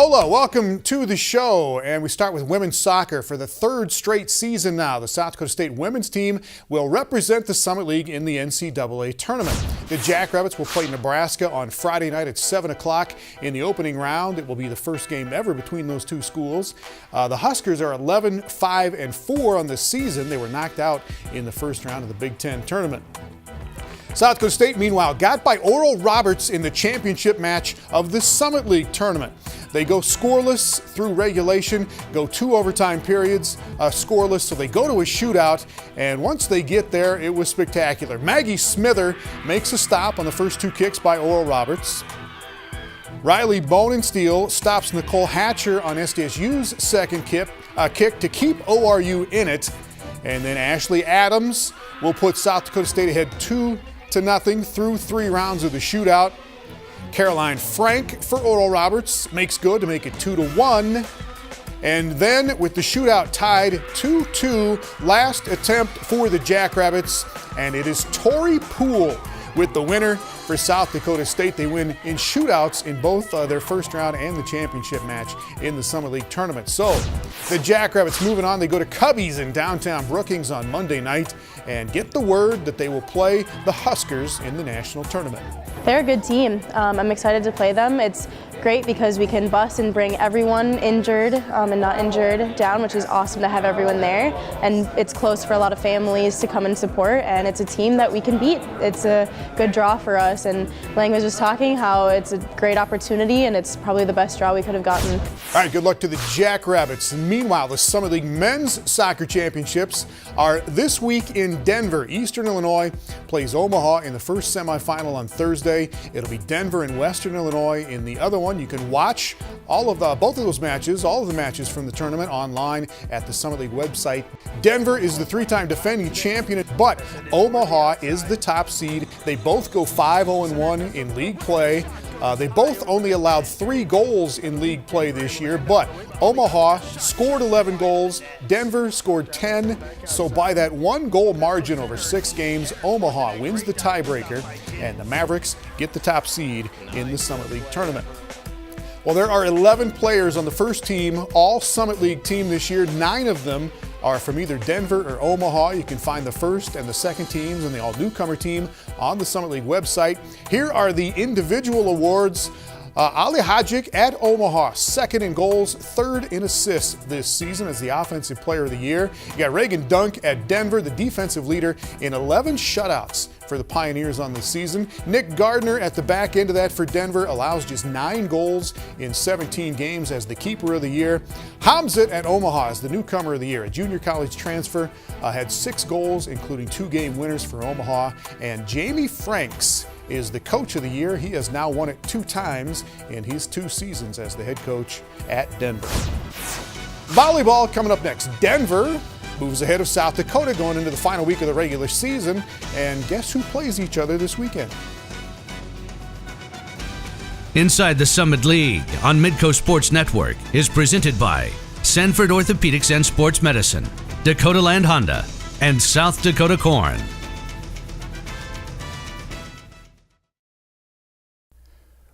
Lola, welcome to the show. And we start with women's soccer. For the third straight season now, the South Dakota State women's team will represent the Summit League in the NCAA tournament. The Jackrabbits will play Nebraska on Friday night at 7 o'clock in the opening round. It will be the first game ever between those two schools. The Huskers are 11-5-4 on the season. They were knocked out in the first round of the Big Ten tournament. South Dakota State, meanwhile, got by Oral Roberts in the championship match of the Summit League tournament. They go scoreless through regulation, go 2 overtime periods scoreless, so they go to a shootout, and once they get there, it was spectacular. Maggie Smither makes a stop on the first 2 kicks by Oral Roberts. Riley Bonensteel stops Nicole Hatcher on SDSU's second kick to keep ORU in it, and then Ashley Adams will put South Dakota State ahead 2-0 through 3 rounds of the shootout. Caroline Frank for Oral Roberts makes good to make it 2-1. And then with the shootout tied 2-2, last attempt for the Jackrabbits, and it is Tori Poole with the winner for South Dakota State. They win in shootouts in both their first round and the championship match in the Summer League tournament. So the Jackrabbits moving on. They go to Cubbies in downtown Brookings on Monday night and get the word that they will play the Huskers in the national tournament. They're a good team. I'm excited to play them. It's great because we can bus and bring everyone injured and not injured down, which is awesome to have everyone there. And it's close for a lot of families to come and support, and it's a team that we can beat. It's a good draw for us, and Lang was just talking how it's a great opportunity and it's probably the best draw we could have gotten. All right, good luck to the Jackrabbits. Meanwhile, the Summer League men's soccer championships are this week in Denver. Eastern Illinois plays Omaha in the first semifinal on Thursday. It'll be Denver and Western Illinois in the other one. You can watch all of both of those matches, all of the matches from the tournament online at the Summit League website. Denver is the 3-time defending champion, but Omaha is the top seed. They both go 5-0-1 in league play. They both only allowed 3 goals in league play this year, but Omaha scored 11 goals, Denver scored 10, so by that 1-goal margin over 6 games, Omaha wins the tiebreaker, and the Mavericks get the top seed in the Summit League tournament. Well, there are 11 players on the first team, all Summit League team this year. 9 of them are from either Denver or Omaha. You can find the first and the second teams and the all-newcomer team on the Summit League website. Here are the individual awards. Ali Hadjic at Omaha, 2nd in goals, 3rd in assists this season as the Offensive Player of the Year. You got Reagan Dunk at Denver, the defensive leader in 11 shutouts for the Pioneers on the season. Nick Gardner at the back end of that for Denver allows just 9 goals in 17 games as the Keeper of the Year. Hamzat at Omaha is the Newcomer of the Year. A junior college transfer, had 6 goals, including 2 game winners for Omaha. And Jamie Franks is the Coach of the Year. He has now won it 2 times in his 2 seasons as the head coach at Denver. Volleyball coming up next. Denver moves ahead of South Dakota going into the final week of the regular season. And guess who plays each other this weekend? Inside the Summit League on Midco Sports Network is presented by Sanford Orthopedics and Sports Medicine, Dakota Land Honda, and South Dakota Corn.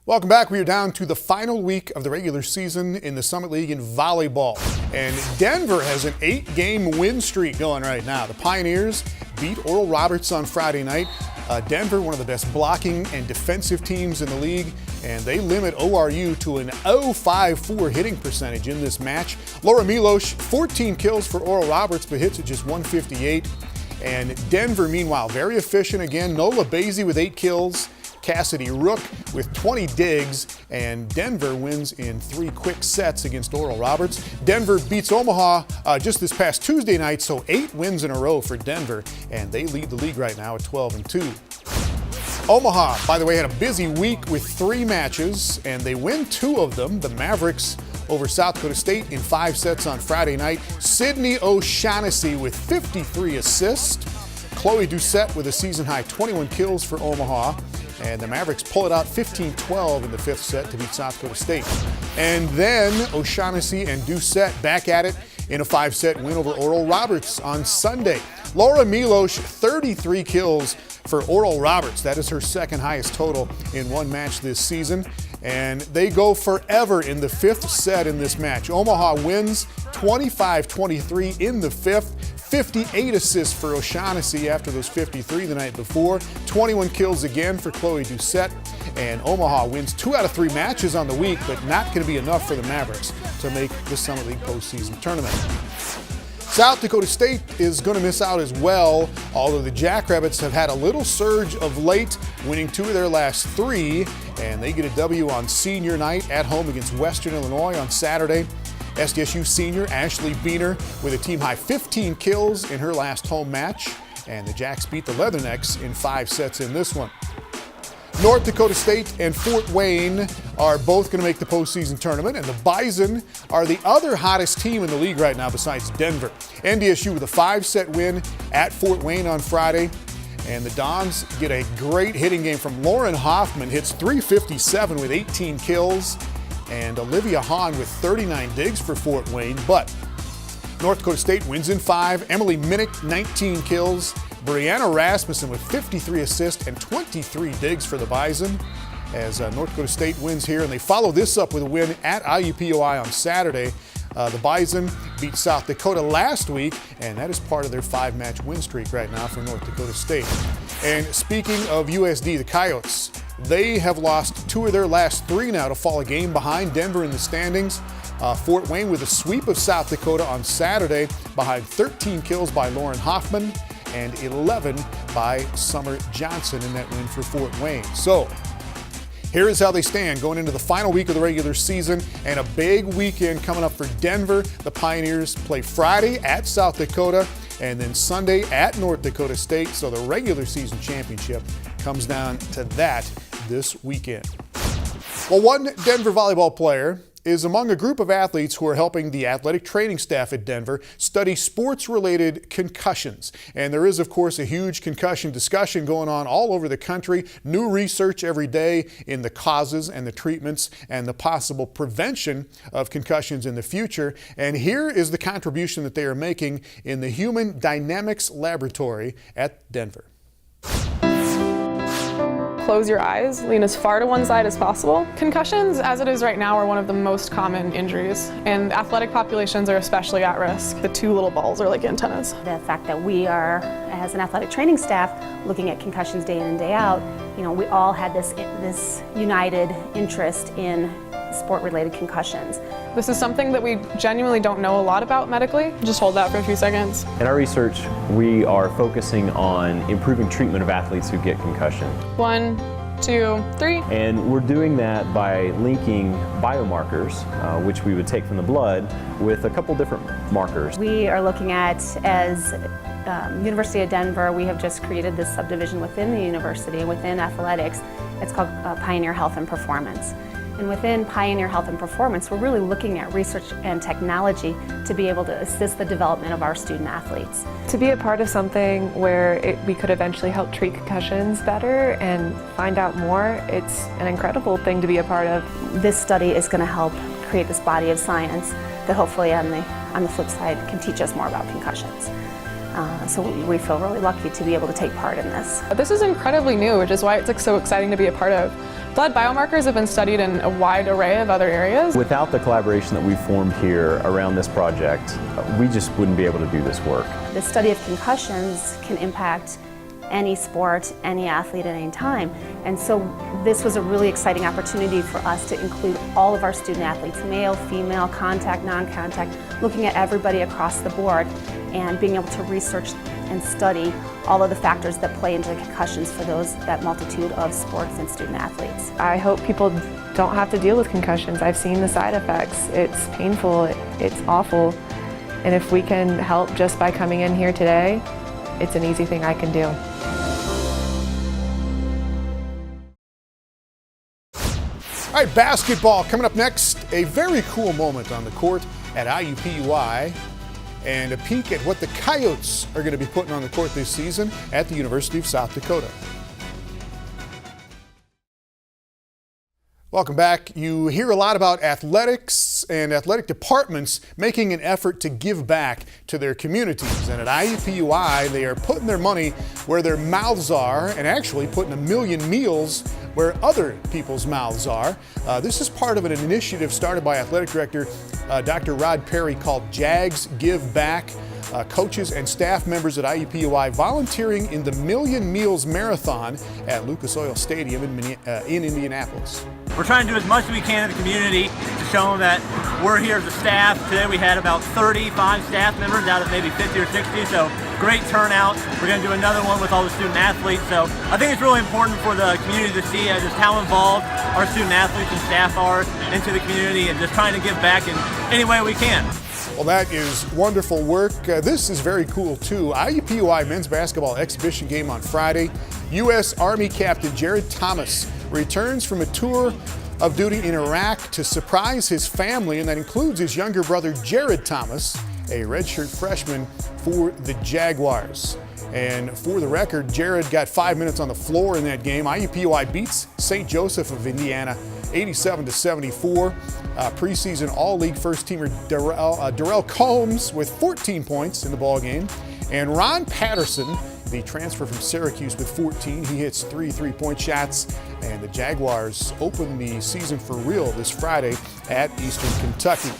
Welcome back. We are down to the final week of the regular season in the Summit League in volleyball. And Denver has an 8-game win streak going right now. The Pioneers beat Oral Roberts on Friday night. Denver, one of the best blocking and defensive teams in the league, and they limit ORU to an 0.54 hitting percentage in this match. Laura Milosh, 14 kills for Oral Roberts, but hits at just 158. And Denver, meanwhile, very efficient again. Nola Basie with 8 kills. Cassidy Rook with 20 digs, and Denver wins in 3 quick sets against Oral Roberts. Denver beats Omaha just this past Tuesday night, so 8 wins in a row for Denver, and they lead the league right now at 12-2. Omaha, by the way, had a busy week with 3 matches, and they win 2 of them. The Mavericks over South Dakota State in 5 sets on Friday night. Sydney O'Shaughnessy with 53 assists. Chloe Doucette with a season-high 21 kills for Omaha. And the Mavericks pull it out 15-12 in the 5th set to beat South Dakota State. And then O'Shaughnessy and Doucette back at it in a 5-set win over Oral Roberts on Sunday. Laura Milosh, 33 kills for Oral Roberts. That is her 2nd highest total in one match this season. and they go forever in the fifth set in this match. Omaha wins 25-23 in the fifth. 58 assists for O'Shaughnessy after those 53 the night before. 21 kills again for Chloe Doucette. And Omaha wins 2 out of 3 matches on the week, but not going to be enough for the Mavericks to make the Summit League postseason tournament. South Dakota State is going to miss out as well, although the Jackrabbits have had a little surge of late, winning 2 of their last 3, and they get a W on senior night at home against Western Illinois on Saturday. SDSU senior Ashley Beener with a team-high 15 kills in her last home match, and the Jacks beat the Leathernecks in 5 sets in this one. North Dakota State and Fort Wayne are both going to make the postseason tournament, and the Bison are the other hottest team in the league right now besides Denver. NDSU with a 5-set win at Fort Wayne on Friday, and the Dons get a great hitting game from Lauren Hoffman, hits .357 with 18 kills, and Olivia Hahn with 39 digs for Fort Wayne. But North Dakota State wins in 5. Emily Minnick, 19 kills. Brianna Rasmussen with 53 assists and 23 digs for the Bison as North Dakota State wins here. And they follow this up with a win at IUPUI on Saturday. The Bison beat South Dakota last week, and that is part of their 5-match win streak right now for North Dakota State. And speaking of USD, the Coyotes, they have lost 2 of their last 3 now to fall a game behind Denver in the standings. Fort Wayne with a sweep of South Dakota on Saturday behind 13 kills by Lauren Hoffman and 11 by Summer Johnson in that win for Fort Wayne. So here is how they stand going into the final week of the regular season and a big weekend coming up for Denver. The Pioneers play Friday at South Dakota and then Sunday at North Dakota State. So the regular season championship comes down to that this weekend. Well, one Denver volleyball player is among a group of athletes who are helping the athletic training staff at Denver study sports-related concussions. And there is, of course, a huge concussion discussion going on all over the country. New research every day in the causes and the treatments and the possible prevention of concussions in the future. And here is the contribution that they are making in the Human Dynamics Laboratory at Denver. Close your eyes, lean as far to one side as possible. Concussions, as it is right now, are one of the most common injuries, and athletic populations are especially at risk. The 2 little balls are like antennas. The fact that we are, as an athletic training staff, looking at concussions day in and day out, we all had this united interest in sport-related concussions. This is something that we genuinely don't know a lot about medically. Just hold that for a few seconds. In our research, we are focusing on improving treatment of athletes who get concussion. 1, 2, 3. And we're doing that by linking biomarkers, which we would take from the blood, with a couple different markers. We are looking at, as University of Denver, we have just created this subdivision within the university, within athletics. It's called Pioneer Health and Performance. And within Pioneer Health and Performance, we're really looking at research and technology to be able to assist the development of our student athletes. To be a part of something where we could eventually help treat concussions better and find out more, it's an incredible thing to be a part of. This study is going to help create this body of science that hopefully on the flip side can teach us more about concussions. So we feel really lucky to be able to take part in this. This is incredibly new, which is why it's so exciting to be a part of. Blood biomarkers have been studied in a wide array of other areas. Without the collaboration that we formed here around this project, we just wouldn't be able to do this work. The study of concussions can impact any sport, any athlete at any time. And so this was a really exciting opportunity for us to include all of our student athletes, male, female, contact, non-contact, looking at everybody across the board and being able to research and study all of the factors that play into concussions for that multitude of sports and student athletes. I hope people don't have to deal with concussions. I've seen the side effects. It's painful, it's awful. And if we can help just by coming in here today, it's an easy thing I can do. All right, basketball coming up next. A very cool moment on the court at IUPUI and a peek at what the Coyotes are going to be putting on the court this season at the University of South Dakota. Welcome back. You hear a lot about athletics and athletic departments making an effort to give back to their communities. And at IUPUI, they are putting their money where their mouths are and actually putting 1 million meals where other people's mouths are. This is part of an initiative started by Athletic Director Dr. Rod Perry called Jags Give Back. Coaches and staff members at IUPUI volunteering in the Million Meals Marathon at Lucas Oil Stadium in Indianapolis. We're trying to do as much as we can in the community to show them that we're here as a staff. Today we had about 35 staff members out of maybe 50 or 60, so great turnout. We're going to do another one with all the student athletes, so I think it's really important for the community to see just how involved our student athletes and staff are into the community and just trying to give back in any way we can. Well, that is wonderful work. This is very cool, too. IUPUI men's basketball exhibition game on Friday. U.S. Army Captain Jared Thomas returns from a tour of duty in Iraq to surprise his family, and that includes his younger brother, Jared Thomas, a redshirt freshman for the Jaguars. And for the record, Jared got 5 minutes on the floor in that game. IUPUI beats St. Joseph of Indiana 87-74. Preseason All-League first-teamer Darrell Combs with 14 points in the ball game. And Ron Patterson, the transfer from Syracuse, with 14. He hits 3 3-point shots. And the Jaguars open the season for real this Friday at Eastern Kentucky.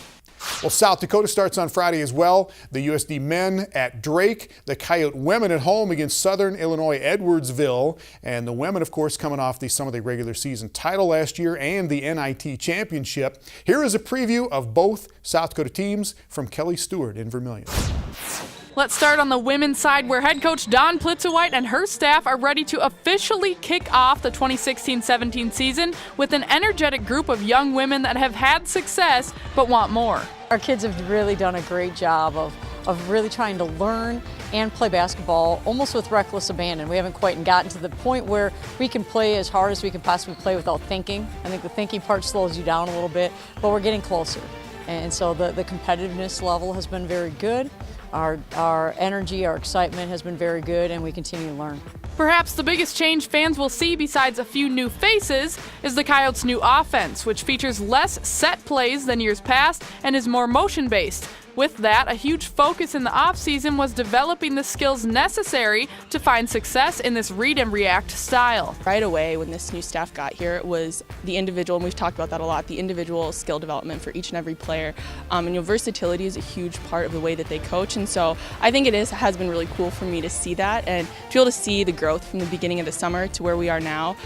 Well, South Dakota starts on Friday as well. The USD men at Drake, the Coyote women at home against Southern Illinois Edwardsville. And the women, of course, coming off the Summer League regular season title last year and the NIT championship. Here is a preview of both South Dakota teams from Kelly Stewart in Vermilion. Let's start on the women's side, where head coach Dawn Plitzowite and her staff are ready to officially kick off the 2016-17 season with an energetic group of young women that have had success but want more. Our kids have really done a great job of really trying to learn and play basketball almost with reckless abandon. We haven't quite gotten to the point where we can play as hard as we can possibly play without thinking. I think the thinking part slows you down a little bit, but we're getting closer. And so the competitiveness level has been very good. Our energy, our excitement has been very good, and we continue to learn. Perhaps the biggest change fans will see, besides a few new faces, is the Coyotes' new offense, which features less set plays than years past and is more motion-based. With that, a huge focus in the offseason was developing the skills necessary to find success in this read and react style. Right away, when this new staff got here, it was the individual, and we've talked about that a lot, the individual skill development for each and every player. And versatility is a huge part of the way that they coach, and so I think it has been really cool for me to see that and to be able to see the growth from the beginning of the summer to where we are now.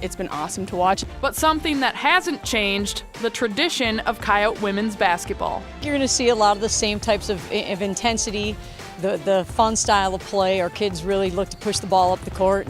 It's been awesome to watch. But something that hasn't changed, the tradition of Coyote women's basketball. You're going to see a lot of the same types of intensity, the fun style of play. Our kids really look to push the ball up the court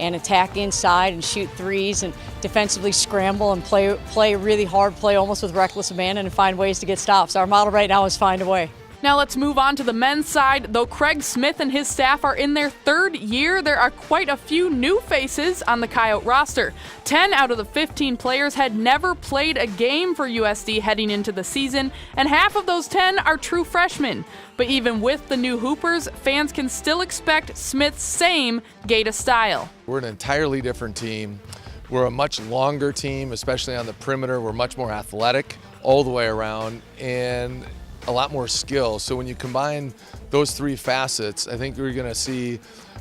and attack inside and shoot threes and defensively scramble and play really hard, play almost with reckless abandon and find ways to get stops. Our model right now is find a way. Now let's move on to the men's side. Though Craig Smith and his staff are in their third year, there are quite a few new faces on the Coyote roster. 10 out of the 15 players had never played a game for USD heading into the season, and half of those 10 are true freshmen. But even with the new Hoopers, fans can still expect Smith's same Gator style. We're an entirely different team. We're a much longer team, especially on the perimeter. We're much more athletic all the way around, and a lot more skill. So when you combine those three facets, I think we're going to see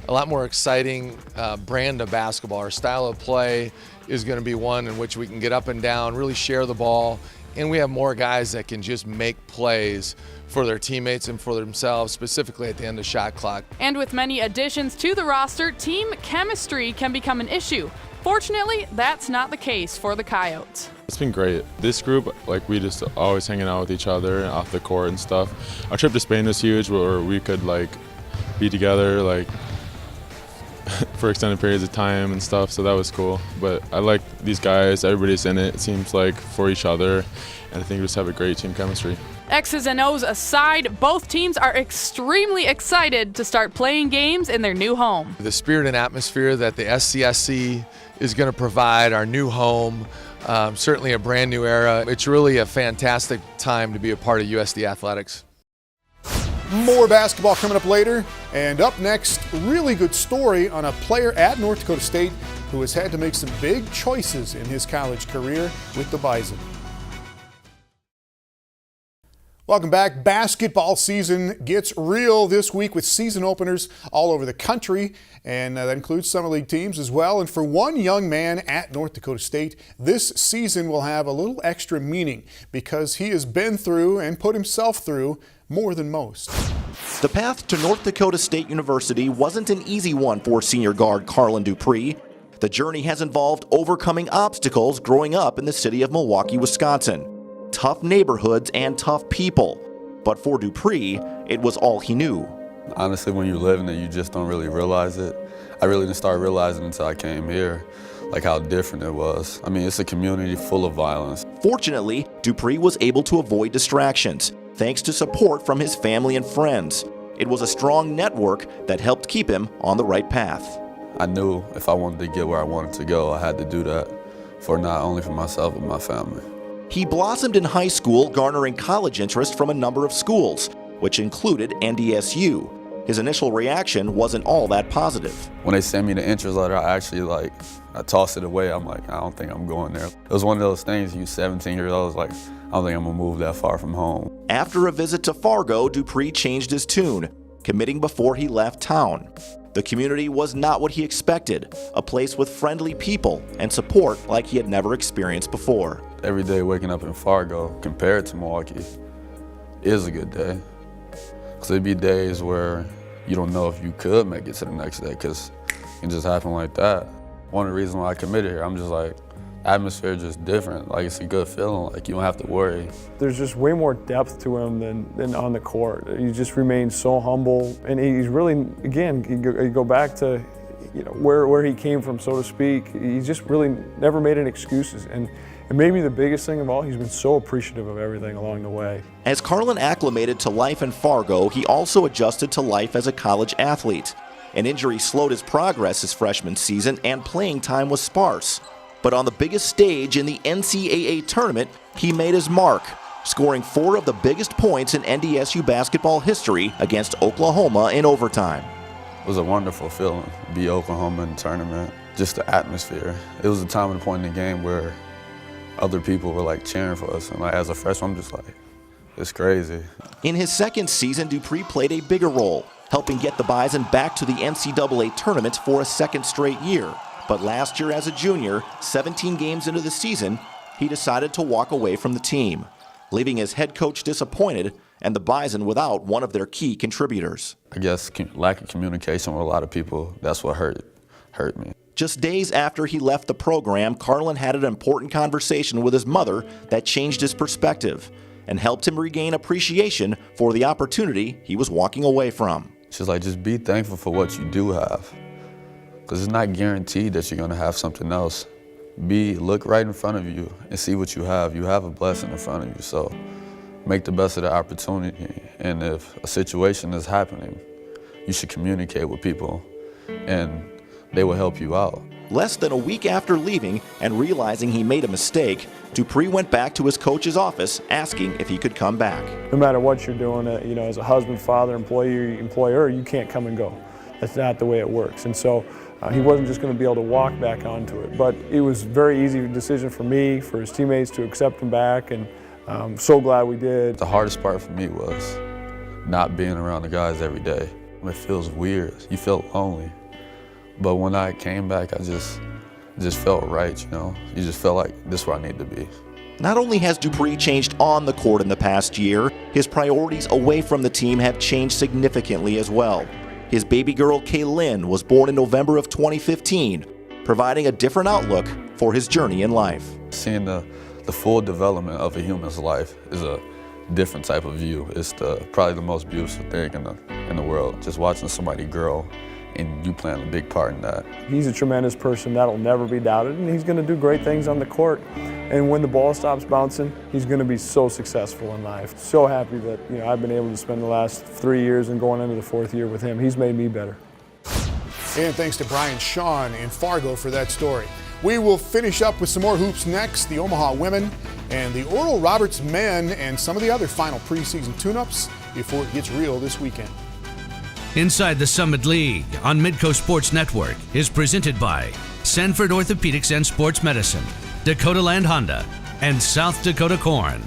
a lot more exciting brand of basketball. Our style of play is going to be one in which we can get up and down, really share the ball, and we have more guys that can just make plays for their teammates and for themselves, specifically at the end of shot clock. And with many additions to the roster, team chemistry can become an issue. Fortunately, that's not the case for the Coyotes. It's been great. This group, we just always hanging out with each other off the court and stuff. Our trip to Spain was huge, where we could be together for extended periods of time and stuff, so that was cool. But I like these guys, everybody's in it seems like, for each other, and I think we just have a great team chemistry. X's and O's aside, both teams are extremely excited to start playing games in their new home. The spirit and atmosphere that the SCSC is going to provide, our new home, certainly a brand new era. It's really a fantastic time to be a part of USD Athletics. More basketball coming up later. And up next, really good story on a player at North Dakota State who has had to make some big choices in his college career with the Bison. Welcome back. Basketball season gets real this week with season openers all over the country, and that includes summer league teams as well. And for one young man at North Dakota State, this season will have a little extra meaning because he has been through and put himself through more than most. The path to North Dakota State University wasn't an easy one for senior guard Carlin Dupree. The journey has involved overcoming obstacles growing up in the city of Milwaukee, Wisconsin. Tough neighborhoods and tough people. But for Dupree, it was all he knew. Honestly, when you're living it, you just don't really realize it. I really didn't start realizing until I came here, like how different it was. I mean, it's a community full of violence. Fortunately, Dupree was able to avoid distractions, thanks to support from his family and friends. It was a strong network that helped keep him on the right path. I knew if I wanted to get where I wanted to go, I had to do that for not only for myself, but my family. He blossomed in high school, garnering college interest from a number of schools, which included SDSU. His initial reaction wasn't all that positive. When they sent me the interest letter, I tossed it away. I'm like, I don't think I'm going there. It was one of those things, you 17 years old, I don't think I'm gonna move that far from home. After a visit to Fargo, Dupree changed his tune, committing before he left town. The community was not what he expected, a place with friendly people and support like he had never experienced before. Every day waking up in Fargo, compared to Milwaukee, is a good day. Because there'd be days where you don't know if you could make it to the next day because it can just happen like that. One of the reasons why I committed here, I'm just like, atmosphere is just different. Like, it's a good feeling, like you don't have to worry. There's just way more depth to him than on the court. He just remains so humble, and he's really, again, you go back to where he came from, so to speak. He just really never made any excuses. And maybe the biggest thing of all, he's been so appreciative of everything along the way. As Carlin acclimated to life in Fargo, he also adjusted to life as a college athlete. An injury slowed his progress his freshman season, and playing time was sparse. But on the biggest stage in the NCAA tournament, he made his mark, scoring 4 of the biggest points in NDSU basketball history against Oklahoma in overtime. It was a wonderful feeling, be Oklahoma in the tournament, just the atmosphere. It was a time and a point in the game where other people were cheering for us, and as a freshman, I'm just it's crazy. In his second season, Dupree played a bigger role, helping get the Bison back to the NCAA tournament for a second straight year. But last year as a junior, 17 games into the season, he decided to walk away from the team, leaving his head coach disappointed and the Bison without one of their key contributors. I guess lack of communication with a lot of people, that's what hurt me. Just days after he left the program, Carlin had an important conversation with his mother that changed his perspective and helped him regain appreciation for the opportunity he was walking away from. She's like, just be thankful for what you do have. Because it's not guaranteed that you're going to have something else. Look right in front of you and see what you have. You have a blessing in front of you, so make the best of the opportunity. And if a situation is happening, you should communicate with people, and they will help you out. Less than a week after leaving and realizing he made a mistake, Dupree went back to his coach's office asking if he could come back. No matter what you're doing, as a husband, father, employer, you can't come and go. That's not the way it works. And so he wasn't just going to be able to walk back onto it. But it was a very easy decision for me, for his teammates to accept him back, and I'm so glad we did. The hardest part for me was not being around the guys every day. It feels weird. You feel lonely. But when I came back, I just felt right, You just felt like this is where I need to be. Not only has Dupree changed on the court in the past year, his priorities away from the team have changed significantly as well. His baby girl, Kaylin, was born in November of 2015, providing a different outlook for his journey in life. Seeing the full development of a human's life is a different type of view. It's probably the most beautiful thing in the world, just watching somebody grow and you playing a big part in that. He's a tremendous person, that'll never be doubted, and he's going to do great things on the court. And when the ball stops bouncing, he's going to be so successful in life. So happy that I've been able to spend the last 3 years and going into the 4th year with him. He's made me better. And thanks to Brian Sean in Fargo for that story. We will finish up with some more hoops next, the Omaha women and the Oral Roberts men and some of the other final preseason tune-ups before it gets real this weekend. Inside the Summit League on Midco Sports Network is presented by Sanford Orthopedics and Sports Medicine, Dakota Land Honda, and South Dakota Corn.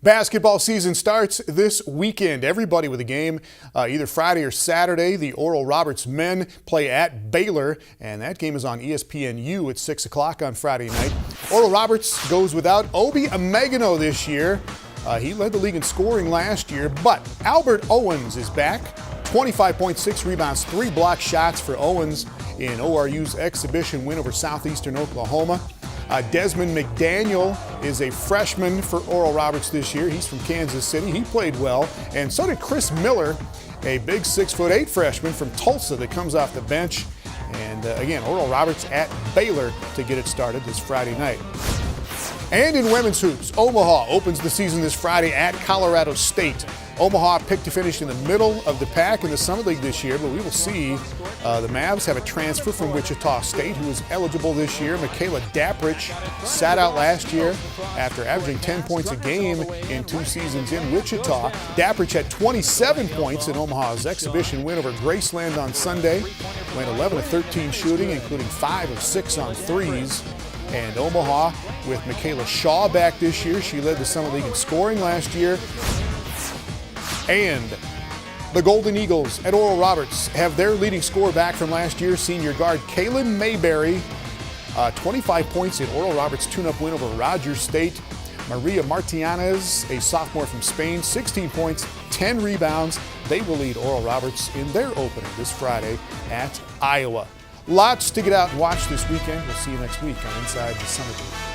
Basketball season starts this weekend. Everybody with a game either Friday or Saturday. The Oral Roberts men play at Baylor, and that game is on ESPNU at 6 o'clock on Friday night. Oral Roberts goes without Obi Amegano this year. He led the league in scoring last year, but Albert Owens is back. 25.6 rebounds, 3 block shots for Owens in ORU's exhibition win over Southeastern Oklahoma. Desmond McDaniel is a freshman for Oral Roberts this year. He's from Kansas City. He played well, and so did Chris Miller, a big 6'8" freshman from Tulsa that comes off the bench. And again, Oral Roberts at Baylor to get it started this Friday night. And in women's hoops, Omaha opens the season this Friday at Colorado State. Omaha picked to finish in the middle of the pack in the Summit League this year, but we will see. The Mavs have a transfer from Wichita State who is eligible this year. Michaela Daprich sat out last year after averaging 10 points a game in 2 seasons in Wichita. Daprich had 27 points in Omaha's exhibition win over Graceland on Sunday. Went 11 of 13 shooting, including 5 of 6 on threes. And Omaha with Michaela Shaw back this year. She led the Summit League in scoring last year. And the Golden Eagles at Oral Roberts have their leading scorer back from last year, senior guard Kaylin Mayberry. 25 points in Oral Roberts' tune-up win over Rogers State. Maria Martínez, a sophomore from Spain, 16 points, 10 rebounds. They will lead Oral Roberts in their opener this Friday at Iowa. Lots to get out and watch this weekend. We'll see you next week on Inside the Summit League.